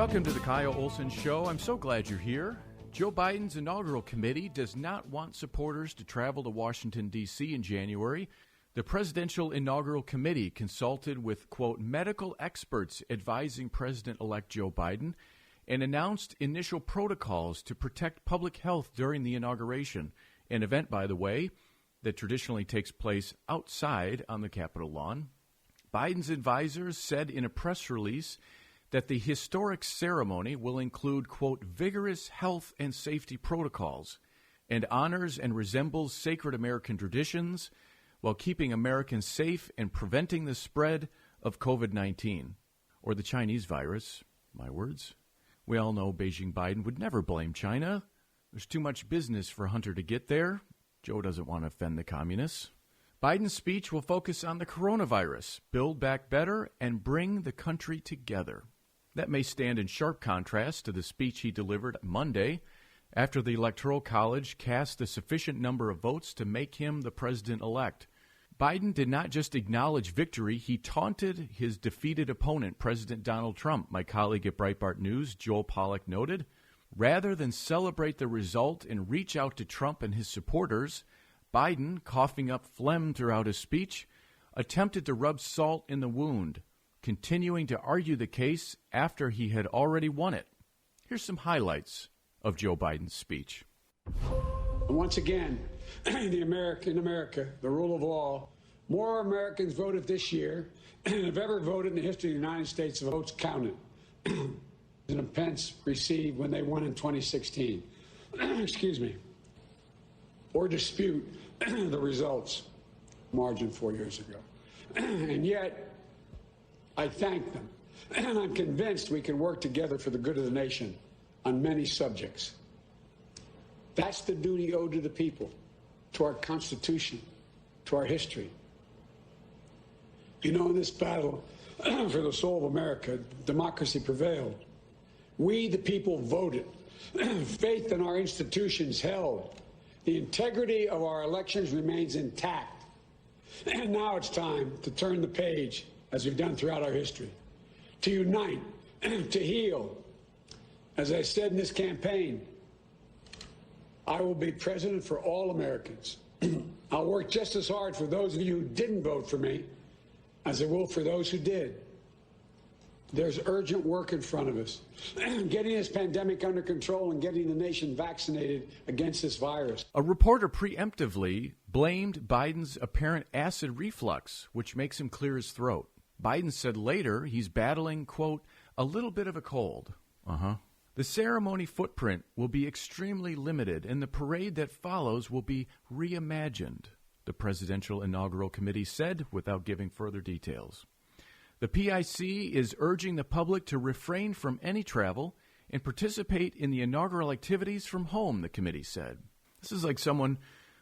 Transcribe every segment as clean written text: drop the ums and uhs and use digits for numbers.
Welcome to the Kyle Olson Show. I'm so glad you're here. Joe Biden's inaugural committee does not want supporters to travel to Washington, D.C. in January. The Presidential Inaugural Committee consulted with, quote, medical experts advising President-elect Joe Biden and announced initial protocols to protect public health during the inauguration, an event, by the way, that traditionally takes place outside on the Capitol lawn. Biden's advisors said in a press release that the historic ceremony will include, quote, vigorous health and safety protocols and honors and resembles sacred American traditions while keeping Americans safe and preventing the spread of COVID-19, or the Chinese virus, my words. We all know Beijing Biden would never blame China. There's too much business for Hunter to get there. Joe doesn't want to offend the communists. Biden's speech will focus on the coronavirus, build back better, and bring the country together. That may stand in sharp contrast to the speech he delivered Monday after the Electoral College cast a sufficient number of votes to make him the president-elect. Biden did not just acknowledge victory, he taunted his defeated opponent, President Donald Trump, my colleague at Breitbart News, Joel Pollack, noted. Rather than celebrate the result and reach out to Trump and his supporters, Biden, coughing up phlegm throughout his speech, attempted to rub salt in the wound, continuing to argue the case after he had already won it. Here's some highlights of Joe Biden's speech. Once again, in America, the rule of law, more Americans voted this year than have ever voted in the history of the United States of votes counted. President Pence received when they won in 2016. Excuse me. Or dispute the results margin 4 years ago. And yet, I thank them. And I'm convinced we can work together for the good of the nation on many subjects. That's the duty owed to the people, to our Constitution, to our history. You know, in this battle for the soul of America, democracy prevailed. We, the people, voted. Faith in our institutions held. The integrity of our elections remains intact. And now it's time to turn the page, as we've done throughout our history, to unite, to heal. As I said in this campaign, I will be president for all Americans. I'll work just as hard for those of you who didn't vote for me as I will for those who did. There's urgent work in front of us. Getting this pandemic under control and getting the nation vaccinated against this virus. A reporter preemptively blamed Biden's apparent acid reflux, which makes him clear his throat. Biden said later he's battling, quote, a little bit of a cold. The ceremony footprint will be extremely limited, and the parade that follows will be reimagined, the Presidential Inaugural Committee said without giving further details. The PIC is urging the public to refrain from any travel and participate in the inaugural activities from home, the committee said. This is like someone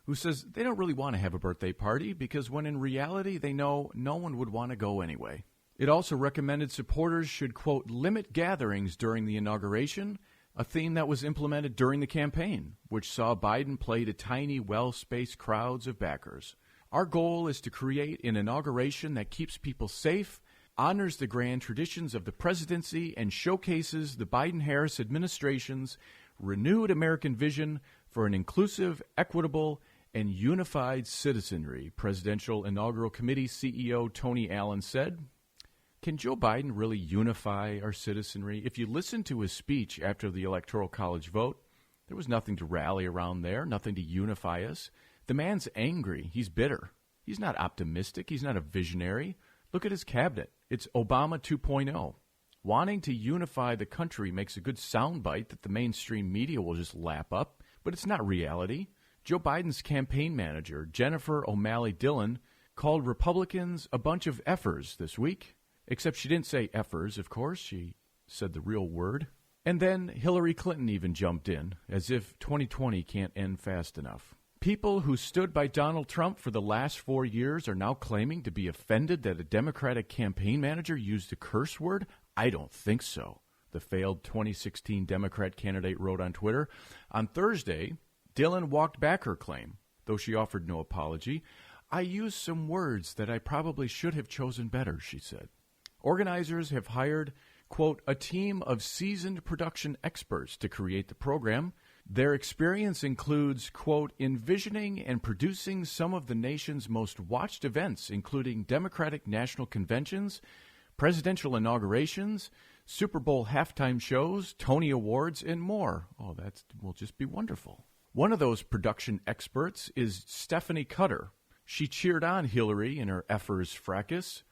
who says they don't really want to have a birthday party because when in reality they know no one would want to go anyway. It also recommended supporters should, quote, limit gatherings during the inauguration, a theme that was implemented during the campaign, which saw Biden play to tiny, well-spaced crowds of backers. Our goal is to create an inauguration that keeps people safe, honors the grand traditions of the presidency, and showcases the Biden-Harris administration's renewed American vision for an inclusive, equitable, and unified citizenry, Presidential Inaugural Committee CEO Tony Allen said. Can Joe Biden really unify our citizenry? If you listen to his speech after the Electoral College vote, there was nothing to rally around there, nothing to unify us. The man's angry. He's bitter. He's not optimistic. He's not a visionary. Look at his cabinet. It's Obama 2.0. Wanting to unify the country makes a good soundbite that the mainstream media will just lap up, but it's not reality. Joe Biden's campaign manager, Jennifer O'Malley Dillon, called Republicans a bunch of effers this week. Except she didn't say effers, of course. She said the real word. And then Hillary Clinton even jumped in, as if 2020 can't end fast enough. People who stood by Donald Trump for the last 4 years are now claiming to be offended that a Democratic campaign manager used a curse word? I don't think so, the failed 2016 Democrat candidate wrote on Twitter. On Thursday, Dillon walked back her claim, though she offered no apology. I used some words that I probably should have chosen better, she said. Organizers have hired quote, a team of seasoned production experts to create the program. Their experience includes, quote, envisioning and producing some of the nation's most watched events, including Democratic national conventions, presidential inaugurations, Super Bowl halftime shows, Tony Awards, and more. Oh, that will just be wonderful. One of those production experts is Stephanie Cutter. She cheered on Hillary in her efforts fracas.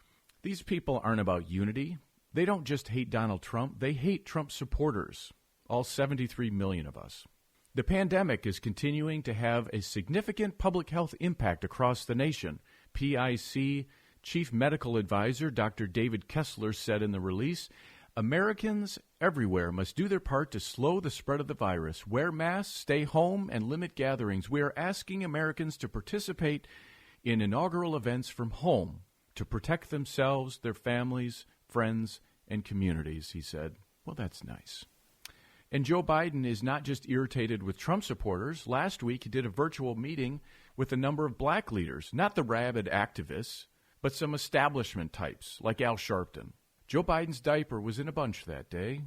These people aren't about unity. They don't just hate Donald Trump. They hate Trump supporters, all 73 million of us. The pandemic is continuing to have a significant public health impact across the nation. PIC Chief Medical Advisor Dr. David Kessler said in the release, Americans everywhere must do their part to slow the spread of the virus. Wear masks, stay home, and limit gatherings. We are asking Americans to participate in inaugural events from home to protect themselves, their families, friends, and communities, he said. Well, that's nice. And Joe Biden is not just irritated with Trump supporters. Last week, he did a virtual meeting with a number of black leaders, not the rabid activists, but some establishment types like Al Sharpton. Joe Biden's diaper was in a bunch that day.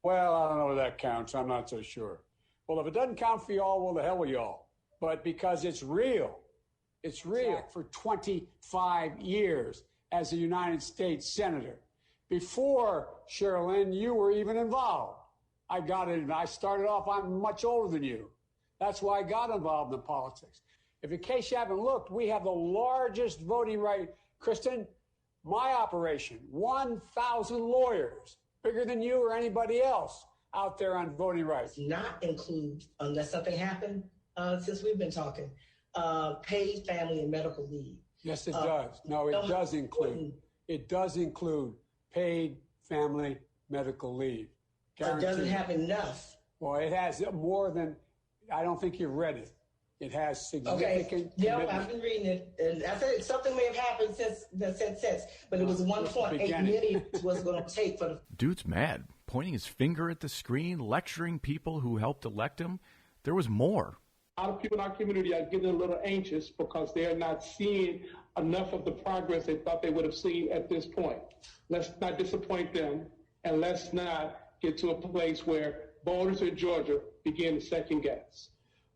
Well, I don't know if that counts. I'm not so sure. Well, if it doesn't count for y'all, well, the hell with y'all. But because it's real. It's real. For 25 years as a United States Senator. Before, Sherilyn, you were even involved. I got it. I started off, I'm much older than you. That's why I got involved in politics. If in case you haven't looked, we have the largest voting right. Kristen, my operation, 1,000 lawyers, bigger than you or anybody else out there on voting rights. Not include, unless something happened since we've been talking, paid family and medical leave. Yes, it does. No, it does include. It does include paid family medical leave. Guaranteed. It doesn't have enough. Well, it has more than, I don't think you've read it. It has significant. Okay. Yeah, I've been reading it, and I said something may have happened since, but it was 1.8 million was going to take for the. Dude's mad, pointing his finger at the screen, lecturing people who helped elect him. There was more. A lot of people in our community are getting a little anxious because they're not seeing enough of the progress they thought they would have seen at this point. Let's not disappoint them, and let's not get to a place where voters in Georgia begin to second guess.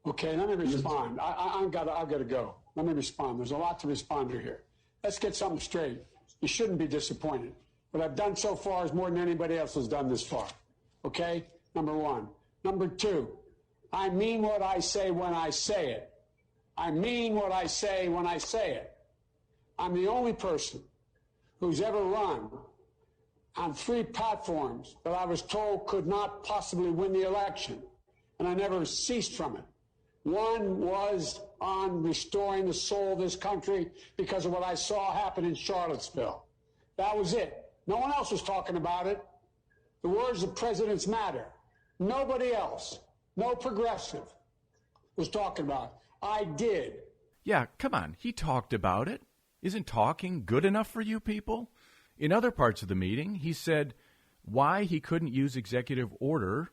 Okay, let me respond. I've got to go. Let me respond. There's a lot to respond to here. Let's get something straight. You shouldn't be disappointed. What I've done so far is more than anybody else has done this far. Okay? Number one. Number two, I mean what I say when I say it. I mean what I say when I say it. I'm the only person who's ever run on 3 platforms that I was told could not possibly win the election, and I never ceased from it. One was on restoring the soul of this country because of what I saw happen in Charlottesville. That was it. No one else was talking about it. The words of presidents matter. Nobody else, no progressive, was talking about it. I did. Yeah, come on. He talked about it. Isn't talking good enough for you people? In other parts of the meeting, he said why he couldn't use executive order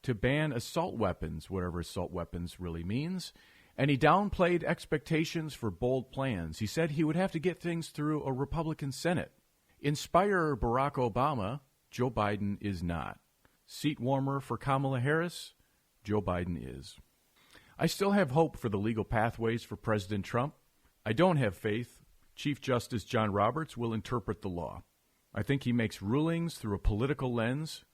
to ban assault weapons, whatever assault weapons really means, and he downplayed expectations for bold plans. He said he would have to get things through a Republican Senate. Inspire Barack Obama, Joe Biden is not. Seat warmer for Kamala Harris, Joe Biden is. I still have hope for the legal pathways for President Trump. I don't have faith Chief Justice John Roberts will interpret the law. I think he makes rulings through a political lens,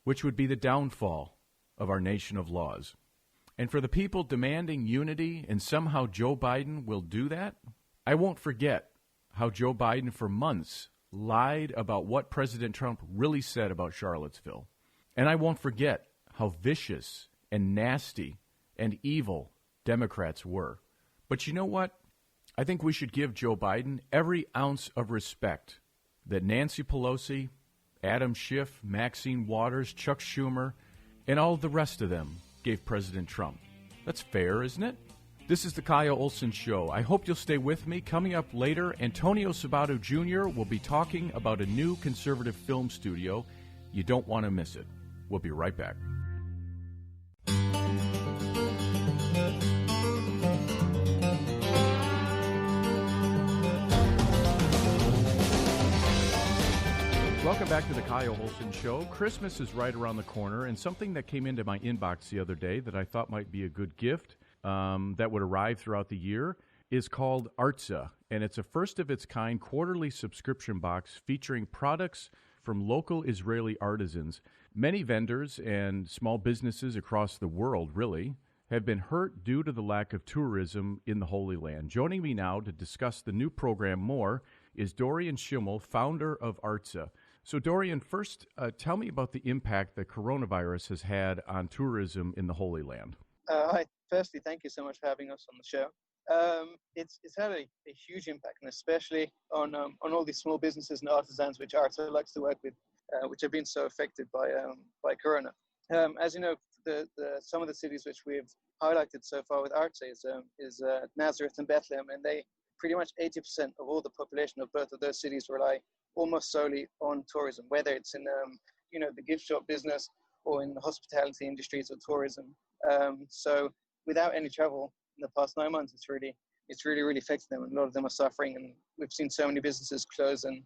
which would be the downfall of our nation of laws. And for the people demanding unity and somehow Joe Biden will do that, I won't forget how Joe Biden for months lied about what President Trump really said about Charlottesville. And I won't forget how vicious and nasty and evil Democrats were. But you know what? I think we should give Joe Biden every ounce of respect that Nancy Pelosi, Adam Schiff, Maxine Waters, Chuck Schumer, and all the rest of them gave President Trump. That's fair, isn't it? This is the Kyle Olson Show. I hope you'll stay with me. Coming up later, Antonio Sabato Jr. will be talking about a new conservative film studio. You don't want to miss it. We'll be right back. Welcome back to the Kyle Olson Show. Christmas is right around the corner, and something that came into my inbox the other day that I thought might be a good gift that would arrive throughout the year is called Artza, and it's a first-of-its-kind quarterly subscription box featuring products from local Israeli artisans. Many vendors and small businesses across the world, really, have been hurt due to the lack of tourism in the Holy Land. Joining me now to discuss the new program more is Dorian Schimmel, founder of Artza. So, Dorian, first, tell me about the impact that coronavirus has had on tourism in the Holy Land. Hi. Firstly, thank you so much for having us on the show. It's had a huge impact, and especially on all these small businesses and artisans which Artza likes to work with, which have been so affected by Corona. As you know, some of the cities which we've highlighted so far with Artza is Nazareth and Bethlehem, and they pretty much 80% of all the population of both of those cities rely almost solely on tourism, whether it's in the gift shop business or in the hospitality industries or tourism. So without any travel in the past 9 months, it's really affected them, and a lot of them are suffering. And we've seen so many businesses close, and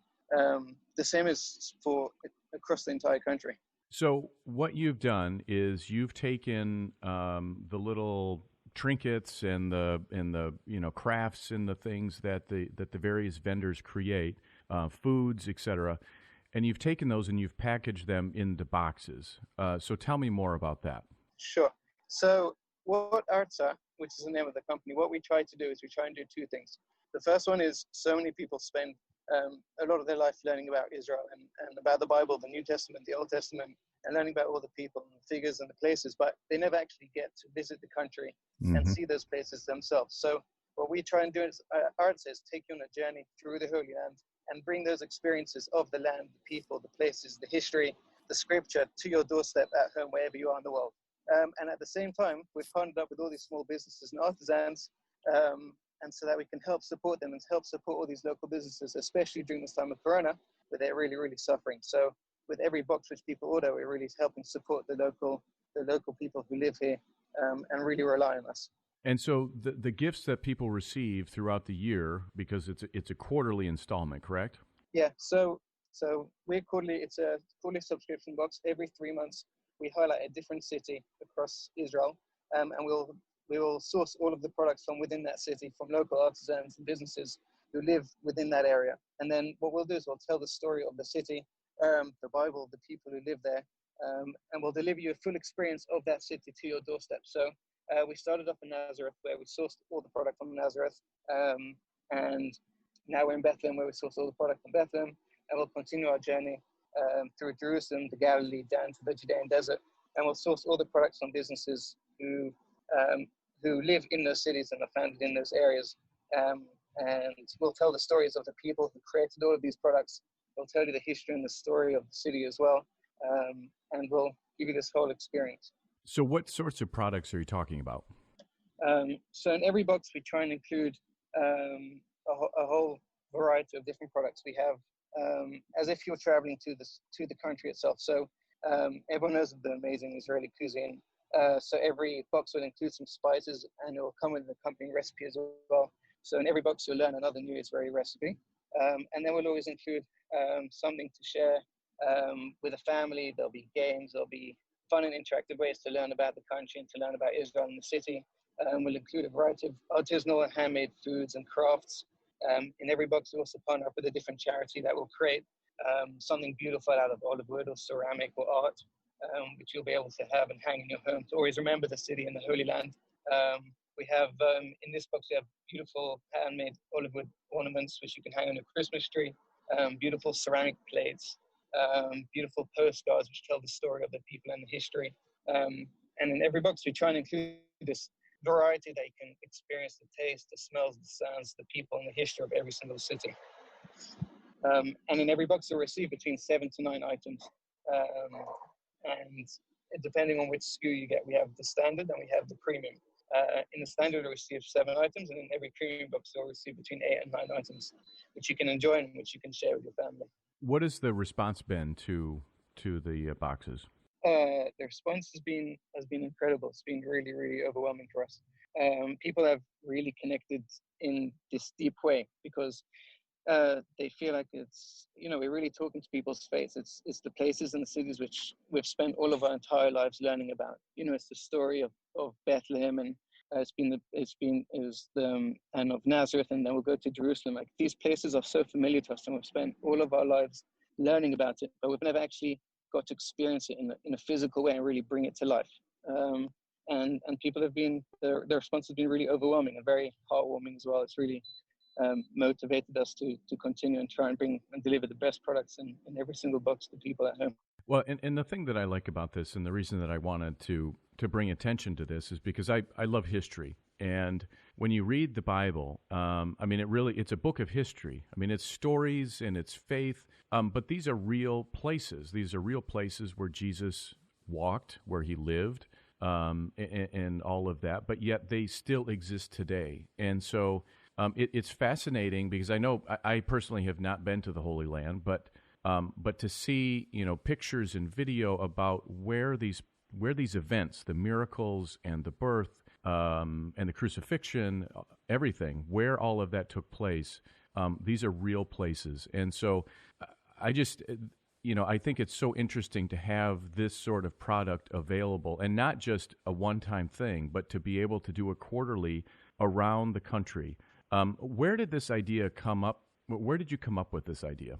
the same is for across the entire country. So what you've done is you've taken the little trinkets and the crafts and the things that the various vendors create, foods, etc., and you've taken those and you've packaged them into boxes. So tell me more about that. Sure. So what Artza, which is the name of the company, what we try to do is we try and do two things. The first one is so many people spend a lot of their life learning about Israel and about the Bible, the New Testament, the Old Testament, and learning about all the people and the figures and the places, but they never actually get to visit the country and see those places themselves. So what we try and do is Artza is take you on a journey through the Holy Land and bring those experiences of the land, the people, the places, the history, the scripture to your doorstep at home, wherever you are in the world. And at the same time, we've partnered up with all these small businesses and artisans, and so that we can help support them and help support all these local businesses, especially during this time of Corona, where they're really, really suffering. So with every box which people order, we're really helping support the local people who live here and really rely on us. And so the gifts that people receive throughout the year, because it's a quarterly installment, correct? Yeah. So we're quarterly. It's a quarterly subscription box. Every 3 months, we highlight a different city across Israel, and we will source all of the products from within that city, from local artisans and businesses who live within that area. And then what we'll do is we'll tell the story of the city, the Bible, the people who live there, and we'll deliver you a full experience of that city to your doorstep. So we started off in Nazareth, where we sourced all the product from Nazareth, and now we're in Bethlehem, where we source all the product from Bethlehem, and we'll continue our journey through Jerusalem, the Galilee, down to the Judean desert, and we'll source all the products from businesses who live in those cities and are founded in those areas. And we'll tell the stories of the people who created all of these products. We'll tell you the history and the story of the city as well, and we'll give you this whole experience. So what sorts of products are you talking about? So in every box, we try and include a whole variety of different products. We have, as if you're traveling to the country itself. So everyone knows of the amazing Israeli cuisine. So every box will include some spices, and it will come with an accompanying recipe as well. So in every box, you'll learn another new Israeli recipe. And then we'll always include something to share with a family. There'll be games, there'll be fun and interactive ways to learn about the country and to learn about Israel and the city. We'll include a variety of artisanal and handmade foods and crafts. In every box, we also partner up with a different charity that will create something beautiful out of olive wood or ceramic or art, which you'll be able to have and hang in your home to always remember the city and the Holy Land. We have, in this box, we have beautiful handmade olive wood ornaments, which you can hang on a Christmas tree, beautiful ceramic plates, beautiful postcards, which tell the story of the people and the history. And in every box, we try and include this variety that you can experience the taste, the smells, the sounds, the people, and the history of every single city. And in every box, you'll receive between 7 to 9 items. And depending on which SKU you get, we have the standard and we have the premium. In the standard, you'll receive 7 items, and in every premium box, you'll receive between 8 and 9 items, which you can enjoy and which you can share with your family. What has the response been to the boxes? The response has been incredible. It's been really, really overwhelming for us. People have really connected in this deep way, because they feel like it's, we're really talking to people's face. It's the places and the cities which we've spent all of our entire lives learning about. It's the story of Bethlehem, and and of Nazareth, and then we'll go to Jerusalem. Like, these places are so familiar to us, and we've spent all of our lives learning about it, but we've never actually got to experience it in a physical way and really bring it to life. And people have been, their response has been really overwhelming and very heartwarming as well. It's really motivated us to continue and try and bring and deliver the best products in every single box to people at home. Well, and the thing that I like about this, and the reason that I wanted to bring attention to this, is because I love history. And when you read the Bible, it's a book of history. I mean, it's stories and it's faith, but these are real places. These are real places where Jesus walked, where he lived, and all of that, but yet they still exist today. And so it's fascinating, because I know I personally have not been to the Holy Land, but to see, pictures and video about where these events, the miracles and the birth, and the crucifixion, everything, where all of that took place, these are real places. And so I just, I think it's so interesting to have this sort of product available, and not just a one-time thing, but to be able to do it quarterly around the country. Where did this idea come up? Where did you come up with this idea?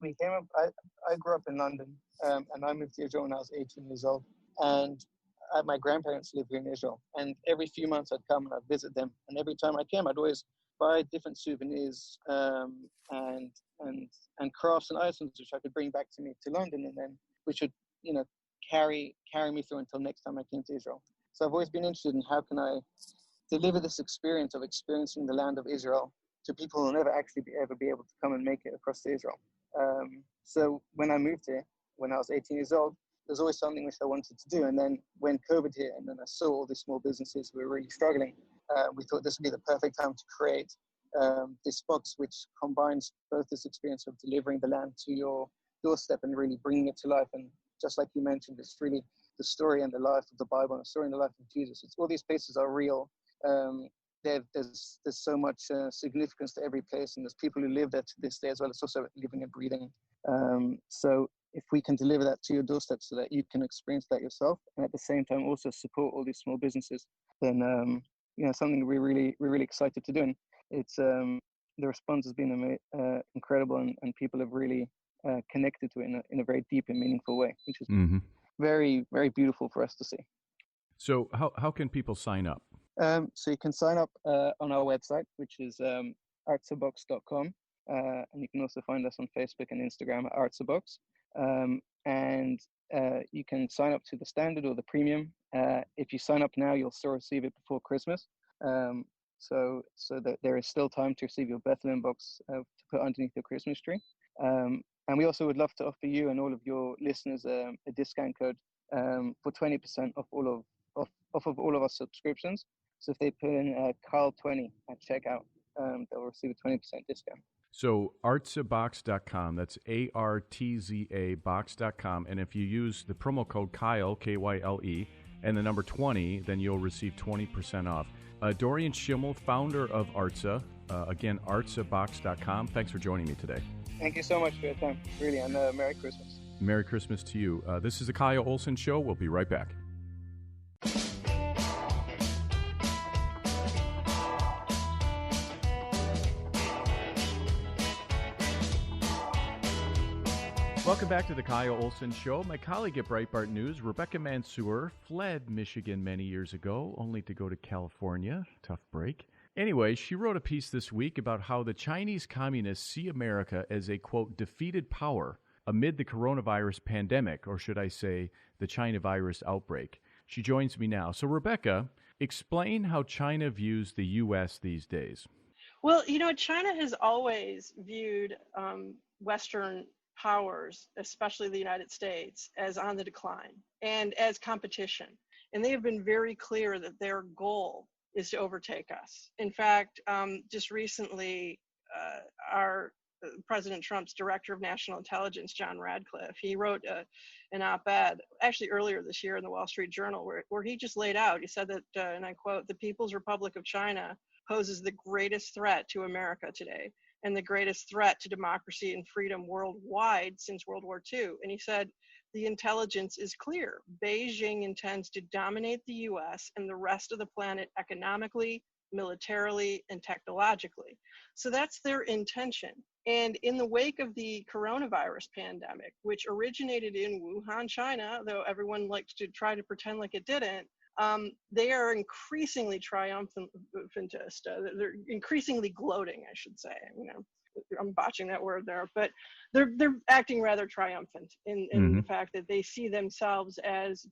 We came up, I grew up in London, and I moved to Israel when I was 18 years old. And my grandparents live here in Israel. And every few months I'd come and I'd visit them. And every time I came, I'd always buy different souvenirs and crafts and items which I could bring back to London, and then which would, carry me through until next time I came to Israel. So I've always been interested in how can I deliver this experience of experiencing the land of Israel to people who will never actually ever be able to come and make it across to Israel. So when I moved here, when I was 18 years old, there's always something which I wanted to do. And then when COVID hit, and then I saw all these small businesses who were really struggling, we thought this would be the perfect time to create this box which combines both this experience of delivering the land to your doorstep and really bringing it to life. And just like you mentioned, it's really the story and the life of the Bible and the story and the life of Jesus. All these places are real. There's so much significance to every place, and there's people who live there to this day as well. It's also living and breathing. So if we can deliver that to your doorstep so that you can experience that yourself, and at the same time also support all these small businesses, then something we're really excited to do. And it's the response has been incredible, and people have really connected to it in a very deep and meaningful way, which is very, very beautiful for us to see. So how can people sign up? So you can sign up on our website, which is artsabox.com, and you can also find us on Facebook and Instagram at artsabox. And you can sign up to the standard or the premium. If you sign up now, you'll still receive it before Christmas. So that there is still time to receive your Bethlehem box to put underneath your Christmas tree. And we also would love to offer you and all of your listeners a discount code for 20% off all of our subscriptions. So if they put in Carl20 at checkout, they'll receive a 20% discount. So artzabox.com, that's ARTZA box.com. And if you use the promo code Kyle, Kyle, and the number 20, then you'll receive 20% off. Dorian Schimmel, founder of Artza, again, artzabox.com. Thanks for joining me today. Thank you so much for your time, really, and Merry Christmas. Merry Christmas to you. This is the Kyle Olson Show. We'll be right back. Welcome back to the Kyle Olson Show. My colleague at Breitbart News, Rebecca Mansour, fled Michigan many years ago, only to go to California. Tough break. Anyway, she wrote a piece this week about how the Chinese communists see America as a, quote, defeated power amid the coronavirus pandemic, or should I say, the China virus outbreak. She joins me now. So, Rebecca, explain how China views the U.S. these days. Well, China has always viewed Western powers, especially the United States, as on the decline and as competition. And they have been very clear that their goal is to overtake us. In fact, just recently, our President Trump's Director of National Intelligence, John Radcliffe, he wrote an op-ed, actually earlier this year in the Wall Street Journal, where he just laid out, he said that, and I quote, "The People's Republic of China poses the greatest threat to America today, and the greatest threat to democracy and freedom worldwide since World War II. And he said, the intelligence is clear. Beijing intends to dominate the US and the rest of the planet economically, militarily, and technologically. So that's their intention. And in the wake of the coronavirus pandemic, which originated in Wuhan, China, though everyone likes to try to pretend like it didn't, they are increasingly triumphantist. They're increasingly gloating, I should say. You know, I'm botching that word there, but they're acting rather triumphant in the fact that they see themselves as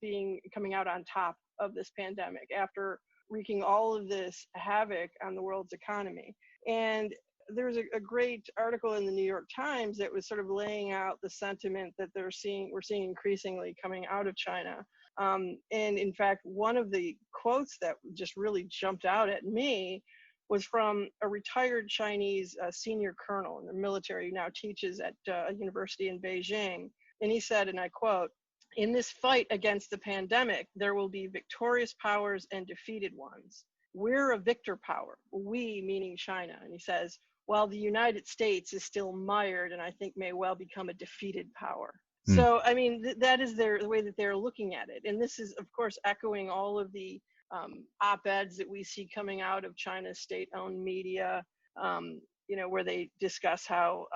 coming out on top of this pandemic after wreaking all of this havoc on the world's economy. And there's a great article in the New York Times that was sort of laying out the sentiment that we're seeing increasingly coming out of China. And in fact, one of the quotes that just really jumped out at me was from a retired Chinese senior colonel in the military who now teaches at a university in Beijing. And he said, and I quote, "In this fight against the pandemic, there will be victorious powers and defeated ones. We're a victor power, we meaning China." And he says, while the United States is still mired and I think may well become a defeated power. So, I mean, that is the way that they're looking at it. And this is, of course, echoing all of the op-eds that we see coming out of China's state-owned media, you know, where they discuss how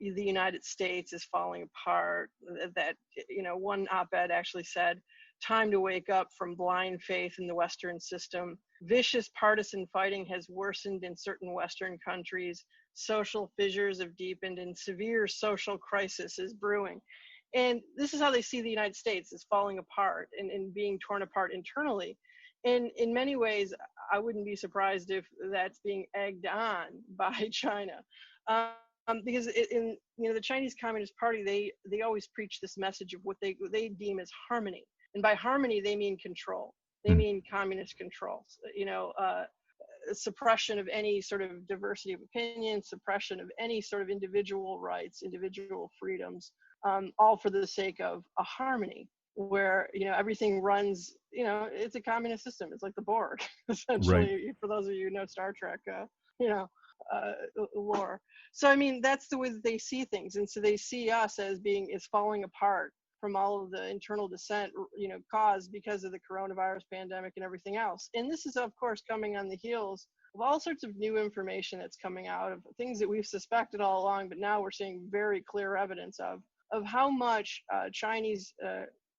the United States is falling apart. That, you know, one op-ed actually said, "Time to wake up from blind faith in the Western system. Vicious partisan fighting has worsened in certain Western countries. Social fissures have deepened and severe social crisis is brewing." And this is how they see the United States, as falling apart and being torn apart internally. And in many ways, I wouldn't be surprised if that's being egged on by China. Because in the Chinese Communist Party, they always preach this message of what they deem as harmony. And by harmony, they mean control. They mean communist control. You know, suppression of any sort of diversity of opinion, suppression of any sort of individual rights, individual freedoms, all for the sake of a harmony where, you know, everything runs, you know, it's a communist system. It's like the Borg, essentially, right. For those of you who know Star Trek, lore. So, I mean, that's the way that they see things. And so they see us as falling apart from all of the internal dissent, you know, caused because of the coronavirus pandemic and everything else. And this is, of course, coming on the heels of all sorts of new information that's coming out of things that we've suspected all along, but now we're seeing very clear evidence of how much Chinese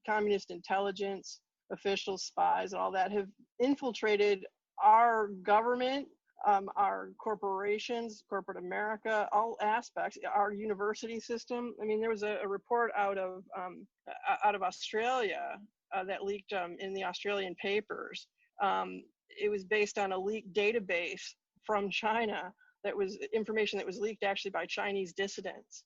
communist intelligence, officials, spies, and all that have infiltrated our government, our corporations, corporate America, all aspects, our university system. I mean, there was a report out of Australia that leaked in the Australian papers. It was based on a leaked database from China that was information that was leaked actually by Chinese dissidents,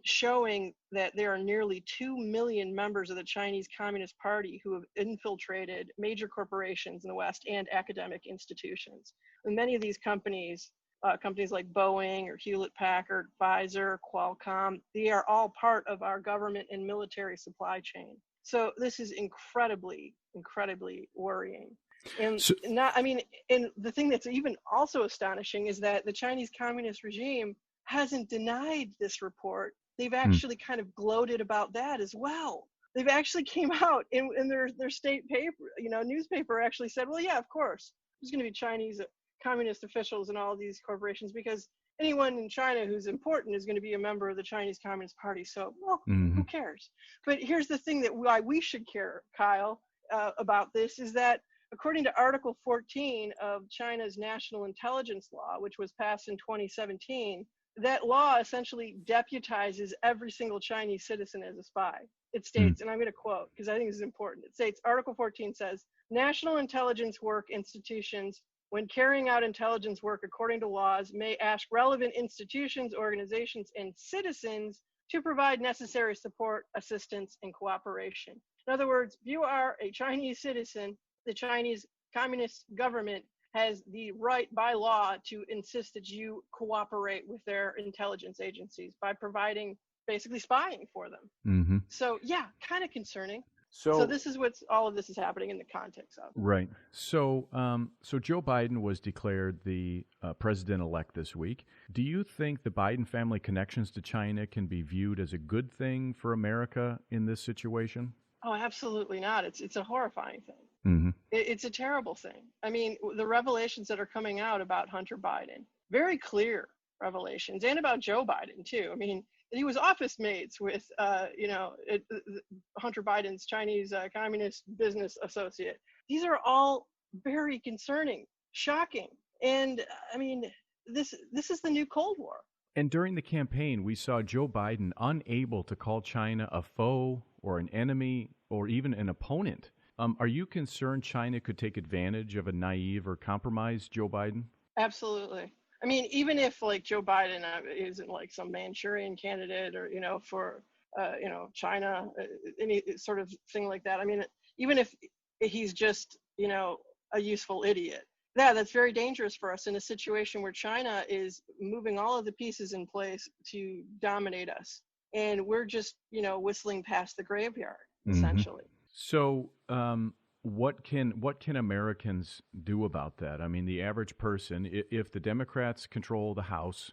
showing that there are nearly 2 million members of the Chinese Communist Party who have infiltrated major corporations in the West and academic institutions. And many of these companies like Boeing or Hewlett-Packard, Pfizer, Qualcomm, they are all part of our government and military supply chain. So this is incredibly, incredibly worrying. And and the thing that's even also astonishing is that the Chinese Communist regime hasn't denied this report. They've actually kind of gloated about that as well. They've actually came out in their state paper, you know, newspaper actually said, well, yeah, of course, there's going to be Chinese communist officials in all of these corporations because anyone in China who's important is going to be a member of the Chinese Communist Party. So, well, who cares? But here's the thing that why we should care, Kyle, about this is that according to Article 14 of China's National Intelligence Law, which was passed in 2017, that law essentially deputizes every single Chinese citizen as a spy. It states, and I'm going to quote because I think this is important. It states, Article 14 says, national intelligence work institutions, when carrying out intelligence work according to laws, may ask relevant institutions, organizations, and citizens to provide necessary support, assistance, and cooperation. In other words, if you are a Chinese citizen, the Chinese Communist government has the right by law to insist that you cooperate with their intelligence agencies by providing, basically spying for them. So yeah, kind of concerning. So this is all of this is happening in the context of. Right. So Joe Biden was declared the president-elect this week. Do you think the Biden family connections to China can be viewed as a good thing for America in this situation? Oh, absolutely not. It's a horrifying thing. Mm-hmm. It's a terrible thing. I mean, the revelations that are coming out about Hunter Biden, very clear revelations, and about Joe Biden too. I mean, he was office mates with, Hunter Biden's Chinese communist business associate. These are all very concerning, shocking, and I mean, this is the new Cold War. And during the campaign, we saw Joe Biden unable to call China a foe or an enemy or even an opponent. Are you concerned China could take advantage of a naive or compromised Joe Biden? Absolutely. I mean, even if like Joe Biden isn't like some Manchurian candidate or, for, China, any sort of thing like that. I mean, even if he's just, a useful idiot, that's very dangerous for us in a situation where China is moving all of the pieces in place to dominate us. And we're just, whistling past the graveyard, essentially. So what can Americans do about that? I mean, the average person, if the Democrats control the House,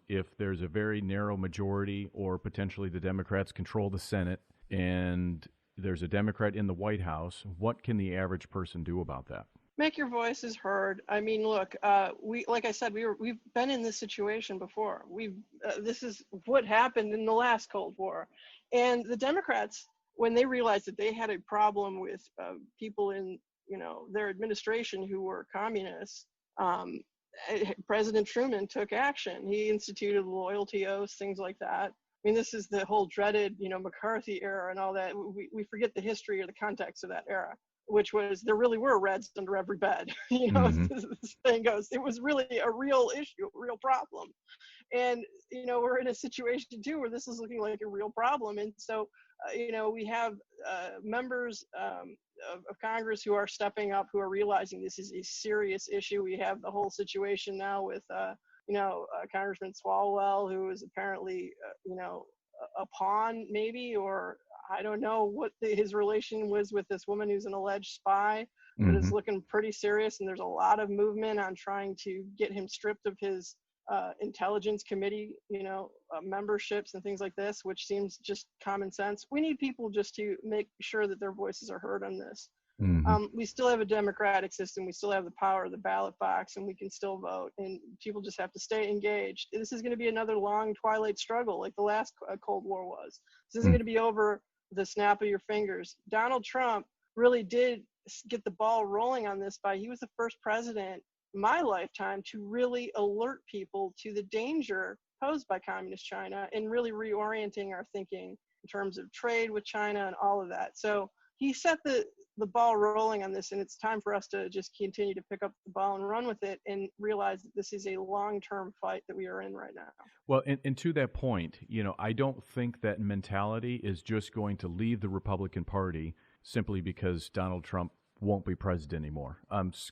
if there's a very narrow majority or potentially the Democrats control the Senate and there's a Democrat in the White House, what can the average person do about that? Make your voices heard. I mean, look, like I said, we've been in this situation before. This is what happened in the last Cold War, and the Democrats, when they realized that they had a problem with people in, their administration who were communists, President Truman took action. He instituted loyalty oaths, things like that. I mean, this is the whole dreaded, McCarthy era and all that. We forget the history or the context of that era, which was there really were Reds under every bed. This thing goes. It was really a real issue, a real problem. And, we're in a situation, too, where this is looking like a real problem. And so, we have members of Congress who are stepping up, who are realizing this is a serious issue. We have the whole situation now with, Congressman Swalwell, who is apparently, a pawn maybe, or I don't know what his relation was with this woman who's an alleged spy, but it's looking pretty serious. And there's a lot of movement on trying to get him stripped of his intelligence committee, memberships and things like this, which seems just common sense. We need people just to make sure that their voices are heard on this. We still have a democratic system. We still have the power of the ballot box, and we can still vote. And people just have to stay engaged. This is going to be another long twilight struggle, like the last Cold War was. This isn't going to be over the snap of your fingers. Donald Trump really did get the ball rolling on this he was the first president in my lifetime to really alert people to the danger posed by communist China and really reorienting our thinking in terms of trade with China and all of that. So he set the ball rolling on this, and it's time for us to just continue to pick up the ball and run with it and realize that this is a long-term fight that we are in right now. Well, and to that point, I don't think that mentality is just going to leave the Republican Party simply because Donald Trump won't be president anymore.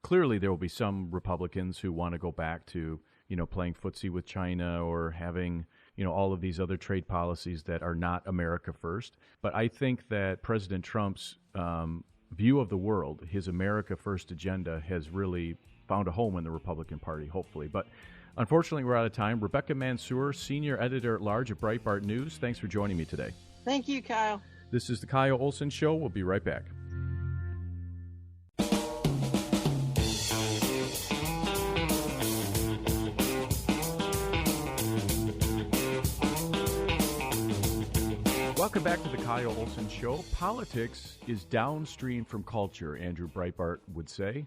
Clearly, there will be some Republicans who want to go back to, playing footsie with China or having, all of these other trade policies that are not America first. But I think that President Trump's view of the world, his America first agenda, has really found a home in the Republican Party, hopefully. But unfortunately, we're out of time. Rebecca Mansour, Senior Editor-at-Large at Breitbart News, thanks for joining me today. Thank you, Kyle. This is the Kyle Olson Show. We'll be right back. Welcome back to the Kyle Olson Show. Politics is downstream from culture, Andrew Breitbart would say.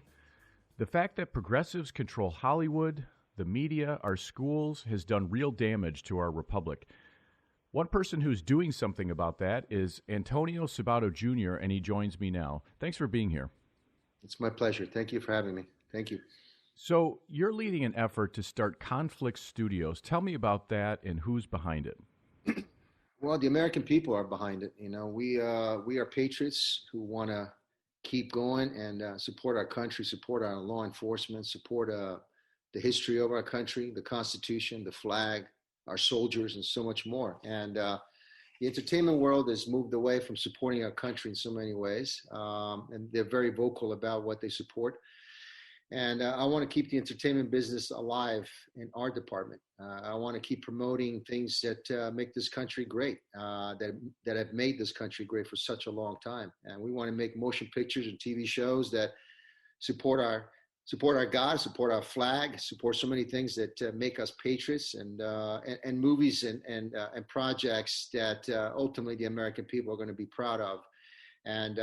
The fact that progressives control Hollywood, the media, our schools, has done real damage to our republic. One person who's doing something about that is Antonio Sabato Jr., and he joins me now. Thanks for being here. It's my pleasure. Thank you for having me. Thank you. So you're leading an effort to start Conflix Studios. Tell me about that and who's behind it. Well, the American people are behind it. We are patriots who want to keep going and support our country, support our law enforcement, support the history of our country, the Constitution, the flag, our soldiers, and so much more. And the entertainment world has moved away from supporting our country in so many ways, and they're very vocal about what they support. And I want to keep the entertainment business alive in our department. I want to keep promoting things that make this country great, that have made this country great for such a long time. And we want to make motion pictures and TV shows that support our God, support our flag, support so many things that make us patriots, and movies and projects that ultimately the American people are going to be proud of. And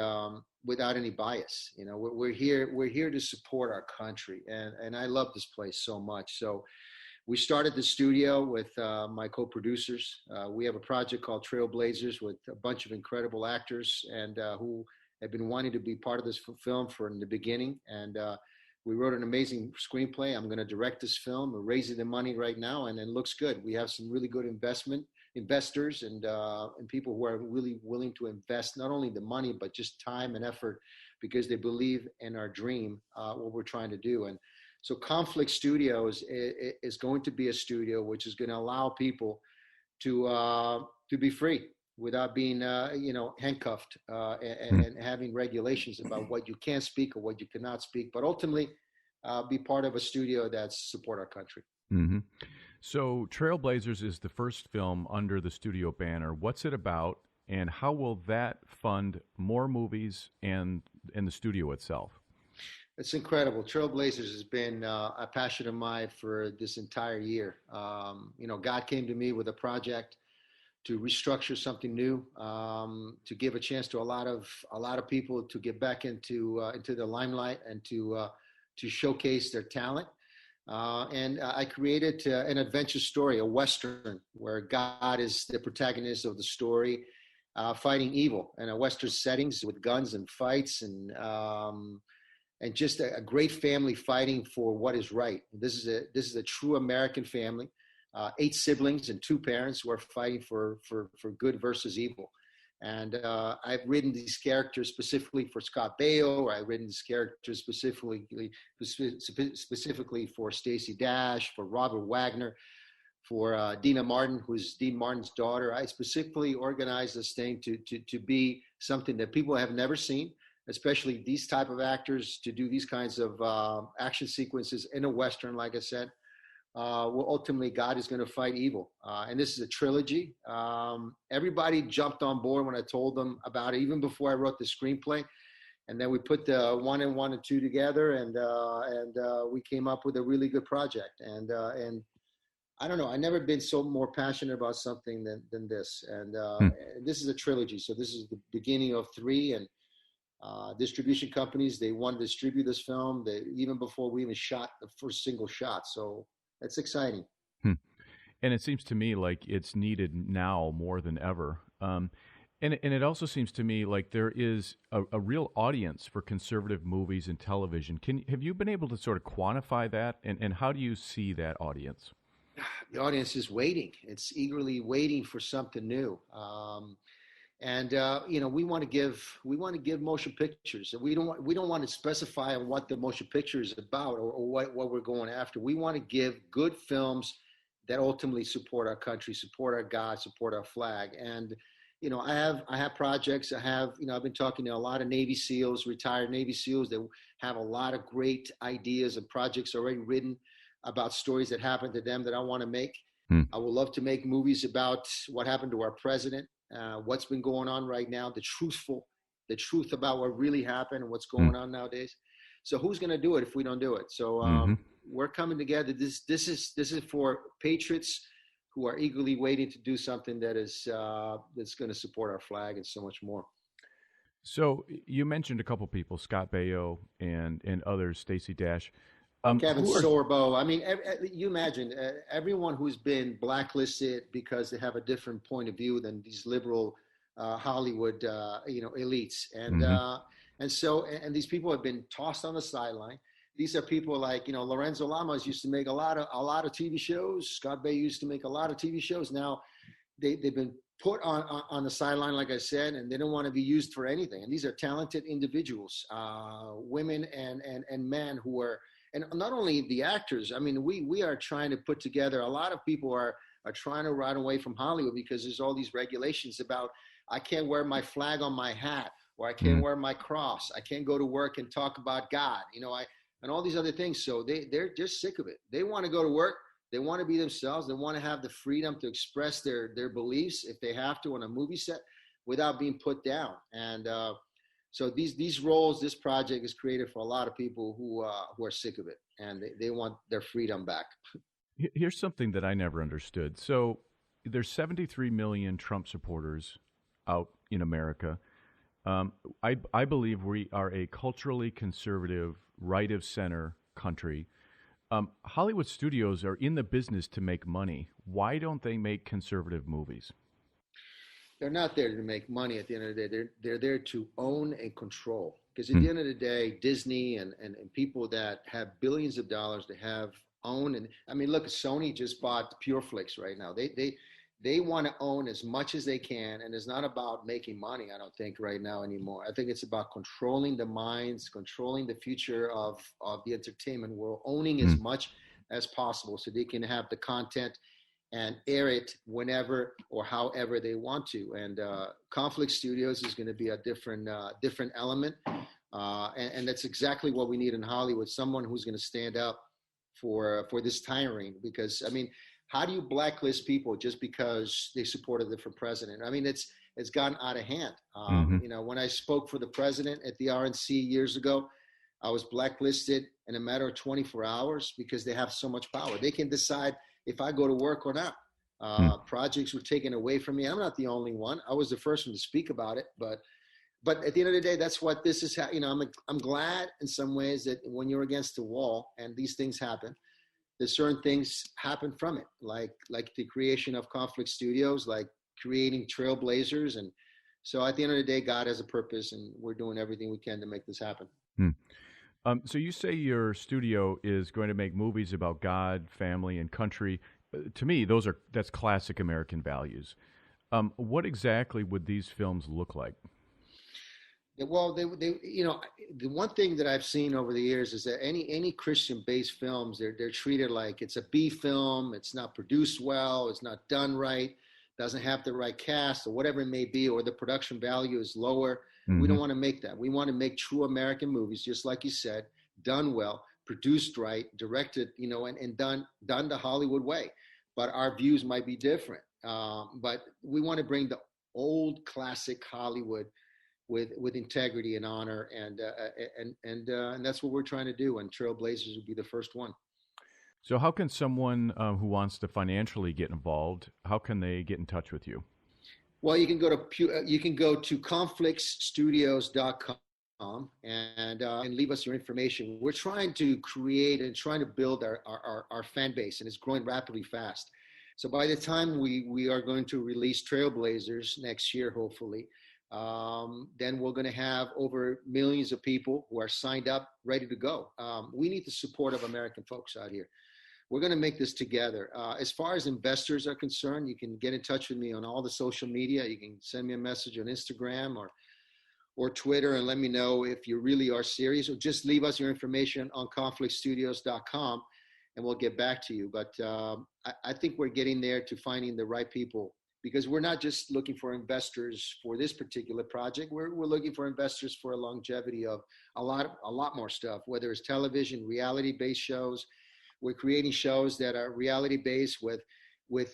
without any bias, we're here to support our country, and I love this place so much. So we started the studio with my co-producers. We have a project called Trailblazers with a bunch of incredible actors and who have been wanting to be part of this film from the beginning. And we wrote an amazing screenplay. I'm going to direct this film. We're raising the money right now, and it looks good. We have some really good investors and people who are really willing to invest not only the money but just time and effort because they believe in our dream, what we're trying to do. And so Conflix Studios is going to be a studio which is going to allow people to be free without being handcuffed and having regulations about what you can speak or what you cannot speak, but ultimately be part of a studio that support our country. Mm-hmm. So Trailblazers is the first film under the studio banner. What's it about, and how will that fund more movies and the studio itself? It's incredible. Trailblazers has been a passion of mine for this entire year. God came to me with a project to restructure something new, to give a chance to a lot of people to get back into the limelight and to showcase their talent. And I created an adventure story, a Western, where God is the protagonist of the story, fighting evil in a Western settings with guns and fights and just a great family fighting for what is right. This is a true American family, 8 siblings and 2 parents who are fighting for good versus evil. And I've written these characters specifically for Scott Baio. I've written these characters specifically for Stacey Dash, for Robert Wagner, for Dina Martin, who's Dean Martin's daughter. I specifically organized this thing to be something that people have never seen, especially these type of actors, to do these kinds of action sequences in a Western, like I said. Well, ultimately, God is going to fight evil. And this is a trilogy. Everybody jumped on board when I told them about it, even before I wrote the screenplay. And then we put the 1 and 1 and 2 together, and we came up with a really good project. And I don't know, I've never been so more passionate about something than this. And this is a trilogy. So this is the beginning of 3. And distribution companies, they want to distribute this film even before we even shot the first single shot. So it's exciting. And it seems to me like it's needed now more than ever. And it also seems to me like there is a real audience for conservative movies and television. Have you been able to sort of quantify that? And how do you see that audience? The audience is waiting. It's eagerly waiting for something new. We want to give motion pictures. We don't want to specify what the motion picture is about or what we're going after. We want to give good films that ultimately support our country, support our God, support our flag. And I have projects. I've been talking to a lot of Navy SEALs, retired Navy SEALs that have a lot of great ideas and projects already written about stories that happened to them that I want to make. I would love to make movies about what happened to our president. What's been going on right now, the truth about what really happened and what's going on nowadays. So who's going to do it if we don't do it? So we're coming together. This is for patriots who are eagerly waiting to do something that's going to support our flag and so much more. So you mentioned a couple people, Scott Baio and others, Stacey Dash. Kevin Sorbo. I mean, you imagine everyone who's been blacklisted because they have a different point of view than these liberal Hollywood, elites, and these people have been tossed on the sideline. These are people like Lorenzo Lamas used to make a lot of TV shows. Scott Baio used to make a lot of TV shows. Now they've been put on the sideline, like I said, and they don't want to be used for anything. And these are talented individuals, women and men who are. And not only the actors, I mean, we are trying to put together, a lot of people are are trying to run away from Hollywood because there's all these regulations about I can't wear my flag on my hat, or I can't wear my cross. I can't go to work and talk about God, and all these other things. So they're just sick of it. They want to go to work. They want to be themselves. They want to have the freedom to express their beliefs if they have to on a movie set without being put down. And so these roles, this project is created for a lot of people who are sick of it, and they want their freedom back. Here's something that I never understood. So there's 73 million Trump supporters out in America. I believe we are a culturally conservative, right-of-center country. Hollywood studios are in the business to make money. Why don't they make conservative movies? They're not there to make money at the end of the day. They're there to own and control. Because at the end of the day, Disney and people that have billions of dollars to have own. And I mean, look, Sony just bought Pureflix right now. They want to own as much as they can. And it's not about making money, I don't think, right now anymore. I think it's about controlling the minds, controlling the future of the entertainment world, owning as much as possible so they can have the content and air it whenever or however they want to. And Conflix Studios is going to be a different element. And that's exactly what we need in Hollywood, someone who's going to stand up for this tyranny. Because, I mean, how do you blacklist people just because they support a different president? I mean, it's gotten out of hand. When I spoke for the president at the RNC years ago, I was blacklisted in a matter of 24 hours because they have so much power. They can decide if I go to work or not. Projects were taken away from me. I'm not the only one. I was the first one to speak about it, but at the end of the day, that's what this is. I'm glad in some ways that when you're against the wall and these things happen, there's certain things happen from it, like the creation of Conflict Studios, like creating trailblazers. And so at the end of the day, God has a purpose, and we're doing everything we can to make this happen. So you say your studio is going to make movies about God, family, and country. To me, that's classic American values. What exactly would these films look like? Well, the one thing that I've seen over the years is that any Christian-based films, they're treated like it's a B film. It's not produced well. It's not done right. Doesn't have the right cast, or whatever it may be, or the production value is lower. We don't want to make that. We want to make true American movies, just like you said, done well, produced right, directed, and done the Hollywood way. But our views might be different. But we want to bring the old classic Hollywood with integrity and honor, and that's what we're trying to do. And Trailblazers would be the first one. So how can someone who wants to financially get involved, how can they get in touch with you? Well, you can go to conflixstudios.com and leave us your information. We're trying to create and trying to build our fan base, and it's growing rapidly fast. So by the time we are going to release Trailblazers next year, hopefully, then we're going to have over millions of people who are signed up, ready to go. We need the support of American folks out here. We're going to make this together. As far as investors are concerned, you can get in touch with me on all the social media. You can send me a message on Instagram or Twitter and let me know if you really are serious, or just leave us your information on conflictstudios.com and we'll get back to you. But I think we're getting there to finding the right people, because we're not just looking for investors for this particular project. We're looking for investors for a longevity of a lot more stuff, whether it's television, reality-based shows. We're creating shows that are reality-based with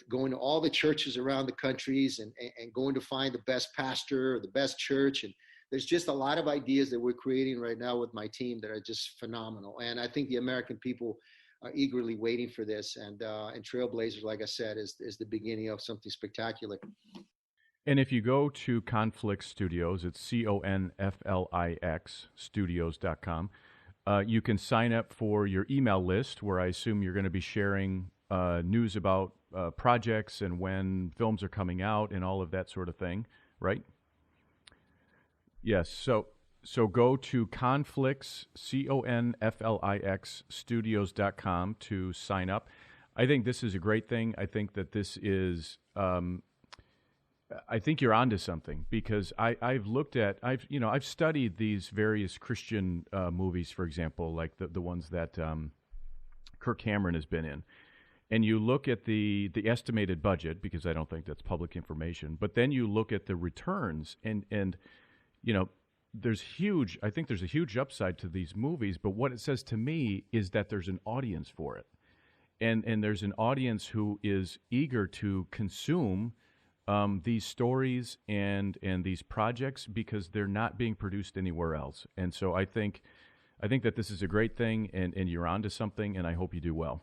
going to all the churches around the countries and going to find the best pastor or the best church. And there's just a lot of ideas that we're creating right now with my team that are just phenomenal. And I think the American people are eagerly waiting for this. And Trailblazers, like I said, is the beginning of something spectacular. And if you go to Conflix Studios, it's CONFLIX studios.com. You can sign up for your email list, where I assume you're going to be sharing news about projects and when films are coming out and all of that sort of thing, right? Yes. So go to Conflix, CONFLIX studios.com to sign up. I think this is a great thing. I think that this is I think you're onto something, because I've studied these various Christian movies, for example, like the ones that Kirk Cameron has been in. and you look at the estimated budget, because I don't think that's public information, but then you look at the returns, and you know, I think there's a huge upside to these movies, but what it says to me is that there's an audience for it. And there's an audience who is eager to consume these stories and these projects because they're not being produced anywhere else. And so I think that this is a great thing, and you're onto something, and I hope you do well.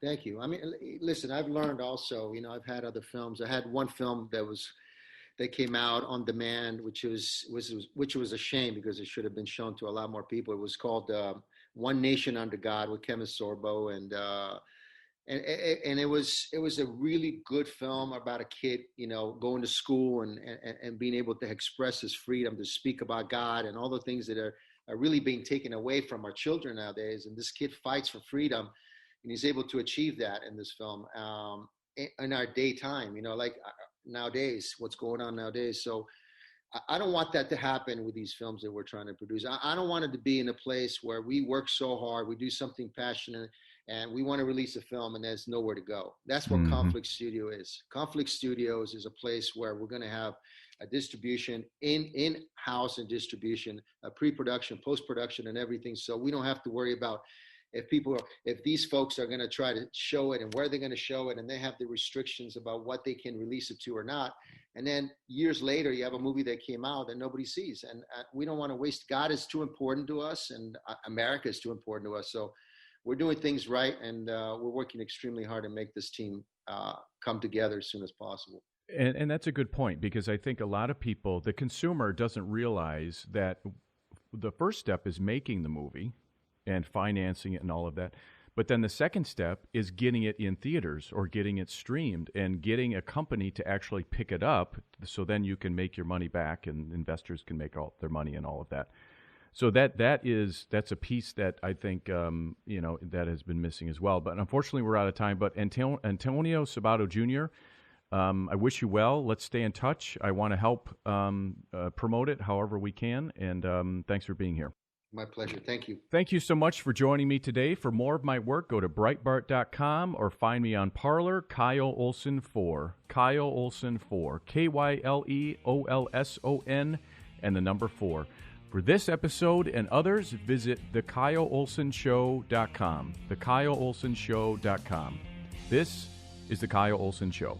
Thank you. I mean, listen, I've learned also, I've had other films. I had one film that came out on demand, which was a shame because it should have been shown to a lot more people. It was called One Nation Under God with Kevin Sorbo, and it was a really good film about a kid, going to school and being able to express his freedom to speak about God and all the things that are really being taken away from our children nowadays. And this kid fights for freedom, and he's able to achieve that in this film in our daytime, like nowadays, what's going on nowadays. So I don't want that to happen with these films that we're trying to produce. I don't want it to be in a place where we work so hard, we do something passionate, and we want to release a film and there's nowhere to go. That's what Conflix Studio is. Conflix Studios is a place where we're going to have a distribution, in-house and distribution, a pre-production, post-production, and everything. So we don't have to worry about if these folks are going to try to show it and where they're going to show it, and they have the restrictions about what they can release it to or not. And then years later, you have a movie that came out that nobody sees. And we don't want to waste. God is too important to us, and America is too important to us. So we're doing things right, and we're working extremely hard to make this team come together as soon as possible. And that's a good point, because I think a lot of people, the consumer doesn't realize that the first step is making the movie and financing it and all of that. But then the second step is getting it in theaters or getting it streamed and getting a company to actually pick it up, so then you can make your money back and investors can make all their money and all of that. So that's a piece that I think that has been missing as well. But unfortunately, we're out of time. But Antonio Sabato Jr., I wish you well. Let's stay in touch. I want to help promote it however we can. And thanks for being here. My pleasure. Thank you. Thank you so much for joining me today. For more of my work, go to Breitbart.com or find me on Parler, Kyle Olson 4. Kyle Olson 4. KYLEOLSON and the number 4. For this episode and others, visit thekyleolsonshow.com. Thekyleolsonshow.com. This is The Kyle Olson Show.